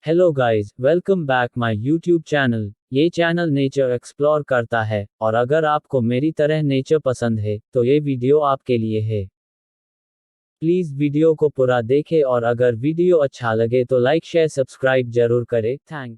Hello guys, welcome back my YouTube channel. ये channel nature explore करता है और अगर आपको मेरी तरह नेचर पसंद है तो ये वीडियो आपके लिए है। प्लीज़ वीडियो को पूरा देखें और अगर वीडियो अच्छा लगे तो लाइक शेयर सब्सक्राइब जरूर करें। थैंक